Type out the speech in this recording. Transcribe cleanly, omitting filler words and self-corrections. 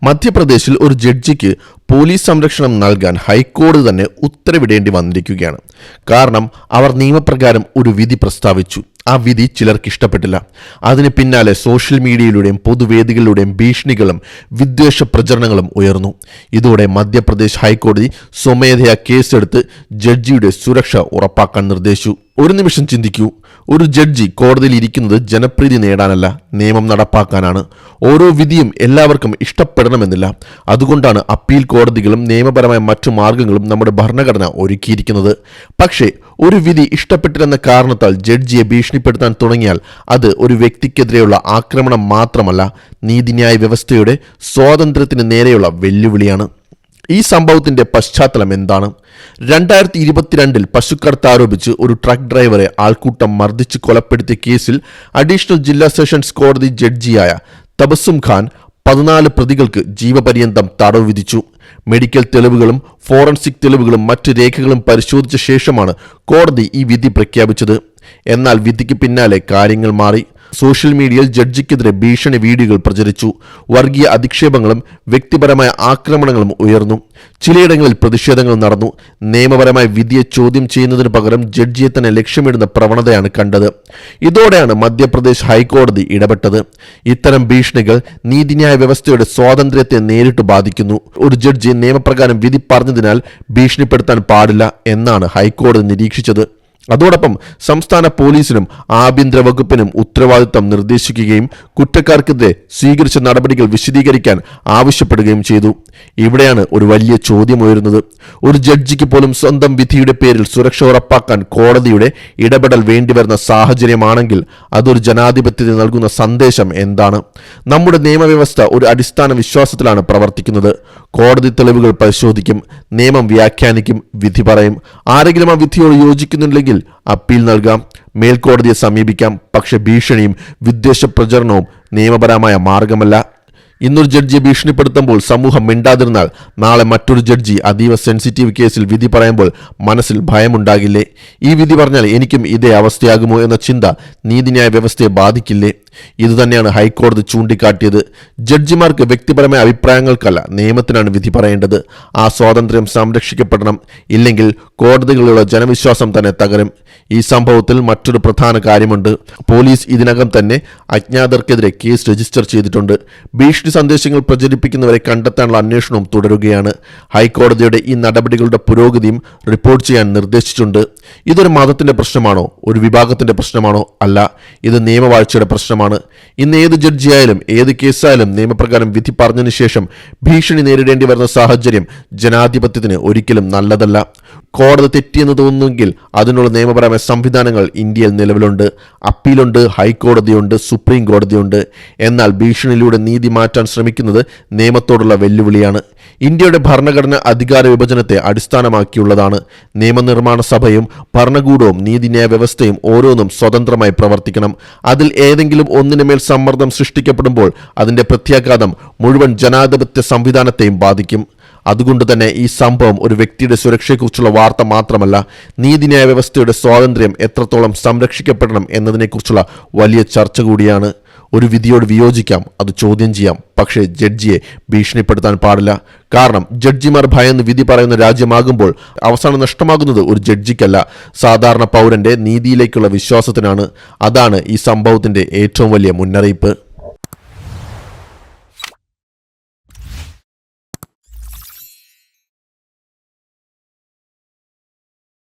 മധ്യപ്രദേശിൽ ഒരു ജഡ്ജിക്ക് പോലീസ് സംരക്ഷണം നൽകാൻ ഹൈക്കോടതി തന്നെ ഉത്തരവിടേണ്ടി വന്നിരിക്കുകയാണ്. കാരണം അവർ നിയമപ്രകാരം ഒരു വിധി പ്രസ്താവിച്ചു. ആ വിധി ചിലർക്ക് ഇഷ്ടപ്പെട്ടില്ല. അതിന് പിന്നാലെ സോഷ്യൽ മീഡിയയിലൂടെയും പൊതുവേദികളിലൂടെയും ഭീഷണികളും വിദ്വേഷ പ്രചരണങ്ങളും ഉയർന്നു. ഇതോടെ മധ്യപ്രദേശ് ഹൈക്കോടതി സ്വമേധയാ കേസെടുത്ത് ജഡ്ജിയുടെ സുരക്ഷ ഉറപ്പാക്കാൻ നിർദ്ദേശിച്ചു. ഒരു നിമിഷം ചിന്തിക്കൂ, ഒരു ജഡ്ജി കോടതിയിൽ ഇരിക്കുന്നത് ജനപ്രീതി നേടാനല്ല, നിയമം നടപ്പാക്കാനാണ്. ഓരോ വിധിയും എല്ലാവർക്കും ഇഷ്ടപ്പെടണമെന്നില്ല. അതുകൊണ്ടാണ് അപ്പീൽ കോടതികളും നിയമപരമായ മറ്റു മാർഗങ്ങളും നമ്മുടെ ഭരണഘടന ഒരുക്കിയിരിക്കുന്നത്. പക്ഷേ ഒരു വിധി ഇഷ്ടപ്പെട്ടില്ലെന്ന കാരണത്താൽ ജഡ്ജിയെ ഭീഷണിപ്പെടുത്താൻ തുടങ്ങിയാൽ അത് ഒരു വ്യക്തിക്കെതിരെയുള്ള ആക്രമണം മാത്രമല്ല, നീതിന്യായ വ്യവസ്ഥയുടെ സ്വാതന്ത്ര്യത്തിന് നേരെയുള്ള വെല്ലുവിളിയാണ്. ഈ സംഭവത്തിന്റെ പശ്ചാത്തലം എന്താണ്? 2022 പശുക്കടത്ത് ആരോപിച്ച് ഒരു ട്രക്ക് ഡ്രൈവറെ ആൾക്കൂട്ടം മർദ്ദിച്ച് കൊലപ്പെടുത്തിയ കേസിൽ അഡീഷണൽ ജില്ലാ സെഷൻസ് കോടതി ജഡ്ജിയായ തബസ്സും ഖാൻ 14 പ്രതികൾക്ക് ജീവപര്യന്തം തടവ് വിധിച്ചു. മെഡിക്കൽ തെളിവുകളും ഫോറൻസിക് തെളിവുകളും മറ്റ് രേഖകളും പരിശോധിച്ച ശേഷമാണ് കോടതി ഈ വിധി പ്രഖ്യാപിച്ചത്. എന്നാൽ വിധിക്ക് പിന്നാലെ കാര്യങ്ങൾ മാറി. സോഷ്യൽ മീഡിയയിൽ ജഡ്ജിക്കെതിരെ ഭീഷണി വീഡിയോകൾ പ്രചരിച്ചു. വർഗീയ അധിക്ഷേപങ്ങളും വ്യക്തിപരമായ ആക്രമണങ്ങളും ഉയർന്നു. ചിലയിടങ്ങളിൽ പ്രതിഷേധങ്ങൾ നടന്നു. നിയമപരമായ വിധിയെ ചോദ്യം ചെയ്യുന്നതിന് പകരം ജഡ്ജിയെ തന്നെ ലക്ഷ്യമിടുന്ന പ്രവണതയാണ് കണ്ടത്. ഇതോടെയാണ് മധ്യപ്രദേശ് ഹൈക്കോടതി ഇടപെട്ടത്. ഇത്തരം ഭീഷണികൾ നീതിന്യായ വ്യവസ്ഥയുടെ സ്വാതന്ത്ര്യത്തെ നേരിട്ട് ബാധിക്കുന്നു. ഒരു ജഡ്ജി നിയമപ്രകാരം വിധി പറഞ്ഞതിനാൽ ഭീഷണിപ്പെടുത്താൻ പാടില്ല എന്നാണ് ഹൈക്കോടതി നിരീക്ഷിച്ചത്. അതോടൊപ്പം സംസ്ഥാന പോലീസിനും ആഭ്യന്തര വകുപ്പിനും ഉത്തരവാദിത്തം നിർദ്ദേശിക്കുകയും കുറ്റക്കാർക്കെതിരെ സ്വീകരിച്ച നടപടികൾ വിശദീകരിക്കാൻ ആവശ്യപ്പെടുകയും ചെയ്തു. ഇവിടെയാണ് ഒരു വലിയ ചോദ്യം ഉയരുന്നത്. ഒരു ജഡ്ജിക്ക് പോലും സ്വന്തം വിധിയുടെ പേരിൽ സുരക്ഷ ഉറപ്പാക്കാൻ കോടതിയുടെ ഇടപെടൽ വേണ്ടിവരുന്ന സാഹചര്യമാണെങ്കിൽ അതൊരു ജനാധിപത്യത്തിന് നൽകുന്ന സന്ദേശം എന്താണ്? നമ്മുടെ നിയമവ്യവസ്ഥ ഒരു അടിസ്ഥാന വിശ്വാസത്തിലാണ് പ്രവർത്തിക്കുന്നത്. കോടതി തെളിവുകൾ പരിശോധിക്കും, നിയമം വ്യാഖ്യാനിക്കും, വിധി പറയും. ആരെങ്കിലും ആ വിധിയോട് യോജിക്കുന്നില്ലെങ്കിൽ അപ്പീൽ നൽകാം, മേൽക്കോടതിയെ സമീപിക്കാം. പക്ഷെ ഭീഷണിയും വിദ്വേഷ പ്രചരണവും നിയമപരമായ മാർഗമല്ല. ഇന്നൊരു ജഡ്ജിയെ ഭീഷണിപ്പെടുത്തുമ്പോൾ സമൂഹം മിണ്ടാതിരുന്നാൽ നാളെ മറ്റൊരു ജഡ്ജി അതീവ സെൻസിറ്റീവ് കേസിൽ വിധി പറയുമ്പോൾ മനസ്സിൽ ഭയമുണ്ടാകില്ലേ? ഈ വിധി പറഞ്ഞാൽ എനിക്കും ഇതേ അവസ്ഥയാകുമോ എന്ന ചിന്ത നീതിന്യായ വ്യവസ്ഥയെ ബാധിക്കില്ലേ? ഇതുതന്നെയാണ് ഹൈക്കോടതി ചൂണ്ടിക്കാട്ടിയത്. ജഡ്ജിമാർക്ക് വ്യക്തിപരമായ അഭിപ്രായങ്ങൾക്കല്ല, നിയമത്തിനാണ് വിധി പറയേണ്ടത്. ആ സ്വാതന്ത്ര്യം സംരക്ഷിക്കപ്പെടണം. ഇല്ലെങ്കിൽ കോടതികളിലുള്ള ജനവിശ്വാസം തന്നെ തകരും. ഈ സംഭവത്തിൽ മറ്റൊരു പ്രധാന കാര്യമുണ്ട്. പോലീസ് ഇതിനകം തന്നെ അജ്ഞാതർക്കെതിരെ കേസ് രജിസ്റ്റർ ചെയ്തിട്ടുണ്ട്. ഭീഷണി സന്ദേശങ്ങൾ പ്രചരിപ്പിക്കുന്നവരെ കണ്ടെത്താനുള്ള അന്വേഷണവും തുടരുകയാണ്. ഹൈക്കോടതിയുടെ ഈ നടപടികളുടെ പുരോഗതിയും റിപ്പോർട്ട് ചെയ്യാൻ നിർദ്ദേശിച്ചിട്ടുണ്ട്. ഇതൊരു മതത്തിന്റെ പ്രശ്നമാണോ? ഒരു വിഭാഗത്തിന്റെ പ്രശ്നമാണോ? അല്ല, ഇത് നിയമവാഴ്ചയുടെ പ്രശ്നമാണ്. ഇന്ന് ഏത് ജഡ്ജിയായാലും ഏത് കേസായാലും നിയമപ്രകാരം വിധി പറഞ്ഞതിന് ശേഷം ഭീഷണി നേരിടേണ്ടി വരുന്ന സാഹചര്യം ജനാധിപത്യത്തിന് ഒരിക്കലും നല്ലതല്ല. കോടതി തെറ്റിയെന്ന് തോന്നുന്നെങ്കിൽ അതിനുള്ള നിയമപരമായ സംവിധാനങ്ങൾ ഇന്ത്യയിൽ നിലവിലുണ്ട്. അപ്പീലുണ്ട്, ഹൈക്കോടതിയുണ്ട്, സുപ്രീം കോടതിയുണ്ട്. എന്നാൽ ഭീഷണിയിലൂടെ നീതി മാറ്റാൻ ശ്രമിക്കുന്നത് നിയമത്തോടുള്ള വെല്ലുവിളിയാണ്. ഇന്ത്യയുടെ ഭരണഘടന അധികാര വിഭജനത്തെ അടിസ്ഥാനമാക്കിയുള്ളതാണ്. നിയമനിർമ്മാണ സഭയും ഭരണകൂടവും നീതിന്യായ വ്യവസ്ഥയും ഓരോന്നും സ്വതന്ത്രമായി പ്രവർത്തിക്കണം. അതിൽ ഏതെങ്കിലും ഒന്നിനുമേൽ സമ്മർദ്ദം സൃഷ്ടിക്കപ്പെടുമ്പോൾ അതിന്റെ പ്രത്യാഘാതം മുഴുവൻ ജനാധിപത്യ സംവിധാനത്തെയും ബാധിക്കും. അതുകൊണ്ട് തന്നെ ഈ സംഭവം ഒരു വ്യക്തിയുടെ സുരക്ഷയെക്കുറിച്ചുള്ള വാർത്ത മാത്രമല്ല, നീതിന്യായ വ്യവസ്ഥയുടെ സ്വാതന്ത്ര്യം എത്രത്തോളം സംരക്ഷിക്കപ്പെടണം എന്നതിനെക്കുറിച്ചുള്ള വലിയ ചർച്ച കൂടിയാണ്. ഒരു വിധിയോട് വിയോജിക്കാം, അത് ചോദ്യം ചെയ്യാം, പക്ഷേ ജഡ്ജിയെ ഭീഷണിപ്പെടുത്താൻ പാടില്ല. കാരണം ജഡ്ജിമാർ ഭയന്ന് വിധി പറയുന്ന രാജ്യമാകുമ്പോൾ അവസാനം നഷ്ടമാകുന്നത് ഒരു ജഡ്ജിക്കല്ല, സാധാരണ പൗരന്റെ നീതിയിലേക്കുള്ള വിശ്വാസത്തിനാണ്. അതാണ് ഈ സംഭവത്തിന്റെ ഏറ്റവും വലിയ മുന്നറിയിപ്പ്.